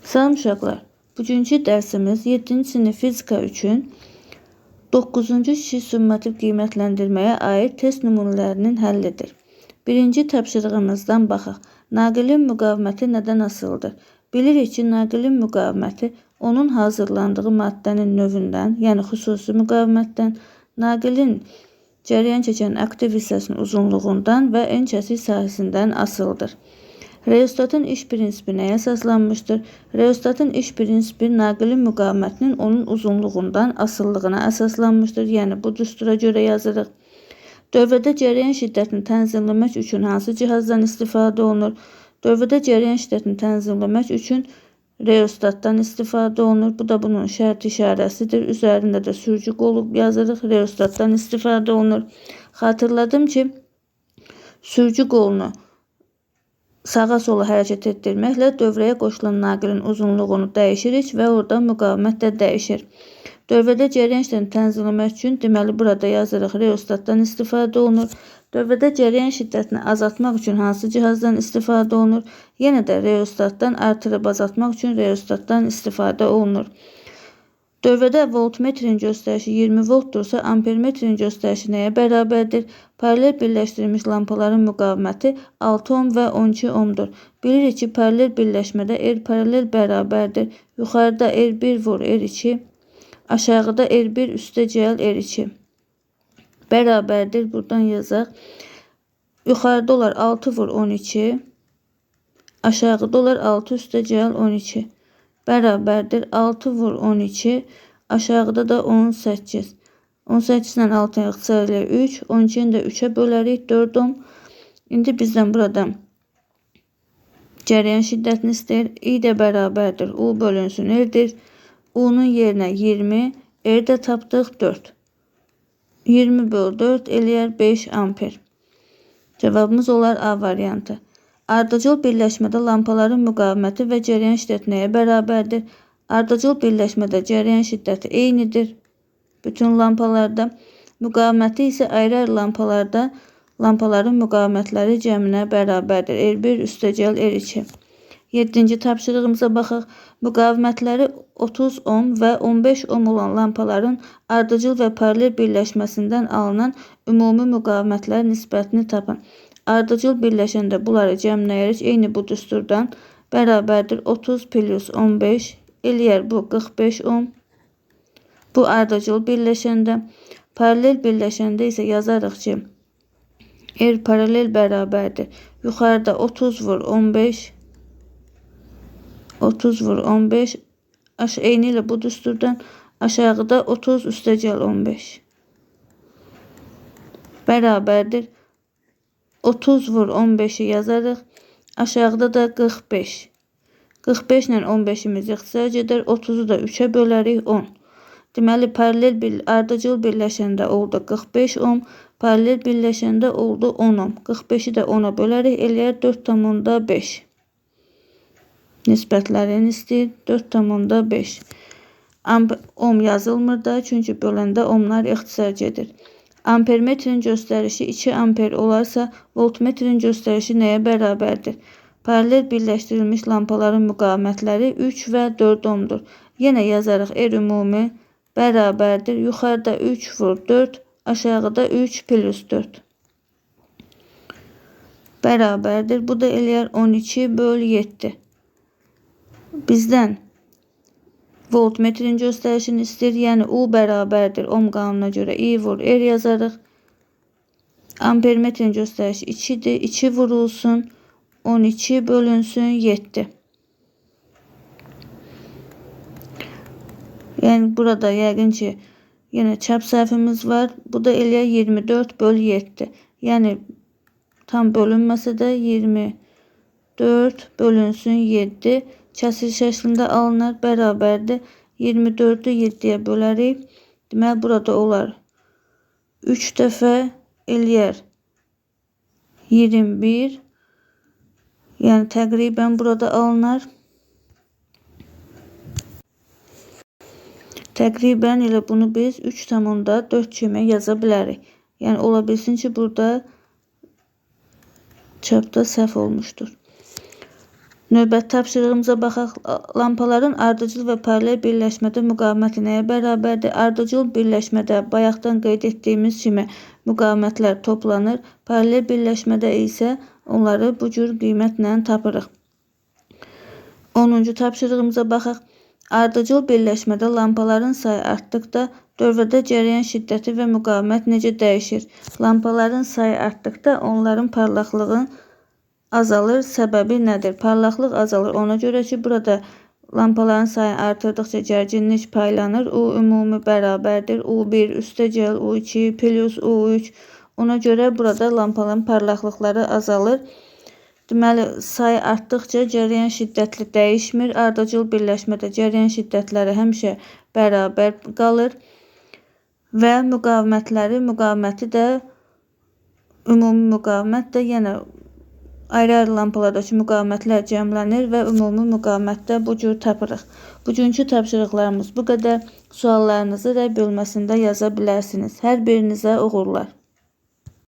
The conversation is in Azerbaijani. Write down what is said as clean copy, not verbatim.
Salam uşaqlar, bugünkü dərsimiz 7-ci sinif fizika üçün 9-cu kişi summativ qiymətləndirməyə aid test nümunələrinin həllidir. Birinci tapşırığımızdan baxaq. Naqilin müqaviməti nədən asılıdır? Bilirik ki, naqilin müqaviməti onun hazırlandığı maddənin növündən, yəni xüsusi müqavimətdən, naqilin cərəyan keçən aktiv hissəsinin uzunluğundan və en kəsik sahəsindən asılıdır. Reostatın iş prinsipi nəyə əsaslanmışdır? Reostatın iş prinsipi naqilin müqavimətinin onun uzunluğundan asıllığına əsaslanmışdır. Yəni, bu düstura görə yazırıq. Dövrədə cərəyan şiddətini tənzimləmək üçün hansı cihazdan istifadə olunur? Dövrədə cərəyan şiddətini tənzimləmək üçün reostatdan istifadə olunur. Bu da bunun şərt işarəsidir. Üzərində də sürücü qolu yazırıq. Reostatdan istifadə olunur. Xatırladım ki, sürücü qolunu sağa sola hərəkət etdirməklə dövrəyə qoşulan naqilin uzunluğunu dəyişirik və orada müqavimət də dəyişir. Dövrədə cərəyan şiddətini tənzimləmək üçün deməli burada yazırıq reostatdan istifadə olunur. Dövrədə cərəyan şiddətini azaltmaq üçün hansı cihazdan istifadə olunur? Yenə də reostatdan artırıb azaltmaq üçün reostatdan istifadə olunur. Dövrədə voltmetrin göstərişi 20 voltdursa, ampermetrin göstərişi nəyə bərabərdir? Paralel birləşdirilmiş lampaların müqaviməti 6 ohm və 12 ohmdur. Bilirik ki, paralel birləşmədə R paralel bərabərdir. Yuxarıda R1 vur R2, aşağıda R1 üstə cəl R2 bərabərdir. Buradan yazaq. Yuxarıda olar 6 vur 12, aşağıda olar 6 üstə cəl 12 bərabərdir. 6 vur 12, aşağıda da 18. 18 ilə 6-nı ixtisar eləyir 3, 12-ni də 3-ə bölərik 4 ohm. İndi bizdən buradan cərəyan şiddətini istəyir. I də bərabərdir. U bölünsün R-dir. U-nun yerinə 20, R də tapdıq 4. 20 böl 4 eləyər 5 amper. Cavabımız olar A variantı. Ardıcıl birləşmədə lampaların müqaviməti və cərəyan şiddəti nəyə bərabərdir? Ardıcıl birləşmədə cərəyan şiddəti eynidir bütün lampalarda. Müqaviməti isə ayrı-ayrı lampalarda lampaların müqavimətləri cəminə bərabərdir. R1 üstə cəl R2. 7-ci tapşırığımıza baxaq. Müqavimətləri 30 ohm və 15 ohm olan lampaların ardıcıl və paralel birləşməsindən alınan ümumi müqavimətlər nisbətini tapın. Ardıcıl birləşəndə bunları cəmləyirik. Eyni bu düsturdan bərabərdir 30 plus 15 eləyər bu 45 ohm. Bu ardıcıl birləşəndə. Paralel birləşəndə isə yazarıq ki, R paralel bərabərdir. Yuxarıda 30 vur 15, 30 vur 15, eyni ilə bu düsturdan aşağıda 30 üstə cəl 15 bərabərdir. 30 vur 15'i yazarıq. Aşağıda da 45. 45 ilə 15'imiz ixtisar gedər. 30'u da 3'ə bölərik 10. Deməli, paralel ardıcıl birləşəndə oldu 45 ohm. Paralel birləşəndə oldu 10 ohm. 45'i də 10'a bölərik. Eləyər 4,5. Nisbətlərini istəyir. 4,5. Ohm yazılmır da, çünki böləndə ohmlar ixtisar gedir. Ampermetrin göstərişi 2 amper olarsa, voltmetrin göstərişi nəyə bərabərdir? Paralel birləşdirilmiş lampaların müqavimətləri 3 və 4 ohmdur. Yenə yazarıq R ümumi bərabərdir. Yuxarıda 3 vur 4, aşağıda 3 plus 4 bərabərdir. Bu da eləyər 12 böl 7. Bizdən voltmetrin göstərişini istəyir. Yəni, U bərabərdir. Ohm qanununa görə I vur R yazarıq. Ampermetrin göstərişi 2'dir. 2 vurulsun. 12 bölünsün 7. Yəni, burada yəqin ki, yenə çap səhvimiz var. Bu da eləyər 24 böl 7. Yəni, tam bölünməsə də 24 bölünsün 7. Kəsir şəklində alınır, bərabərdir. 24'ü 7'yə bölərik. Deməli, burada olar 3 dəfə eləyər 21. Yəni, təqribən burada alınır. Təqribən elə bunu biz 3,4 kimi yaza bilərik. Yəni, ola bilsin ki, burada çapda səhv olmuşdur. Növbəti tapşırığımıza baxaq. Lampaların ardıcıl və paralel birləşmədə müqaviməti nəyə bərabərdir? Ardıcıl birləşmədə bayaqdan qeyd etdiyimiz kimi müqavimətlər toplanır. Paralel birləşmədə isə onları bu cür qiymətlə tapırıq. 10-cu tapşırığımıza baxaq. Ardıcıl birləşmədə lampaların sayı artdıqda dövrədə cərəyan şiddəti və müqavimət necə dəyişir? Lampaların sayı artdıqda onların parlaqlığı azalır. Səbəbi nədir? Parlaqlıq azalır. Ona görə ki, burada lampaların sayı artırdıqca gərginlik paylanır. U ümumi bərabərdir. U1 üstəgəl U2 plus U3. Ona görə burada lampaların parlaqlıqları azalır. Deməli, sayı artdıqca cərəyan şiddətli dəyişmir. Ardıcıl birləşmədə cərəyan şiddətləri həmişə bərabər qalır və müqaviməti də ümumi müqavimət də yenə ayrı-ayrı lampalardakı müqavimətlər cəmlənir və ümumi müqavimətdə bu cür tapırıq. Bugünkü tapşırıqlarımız bu qədər. Suallarınızı rəy bölməsində yaza bilərsiniz. Hər birinizə uğurlar.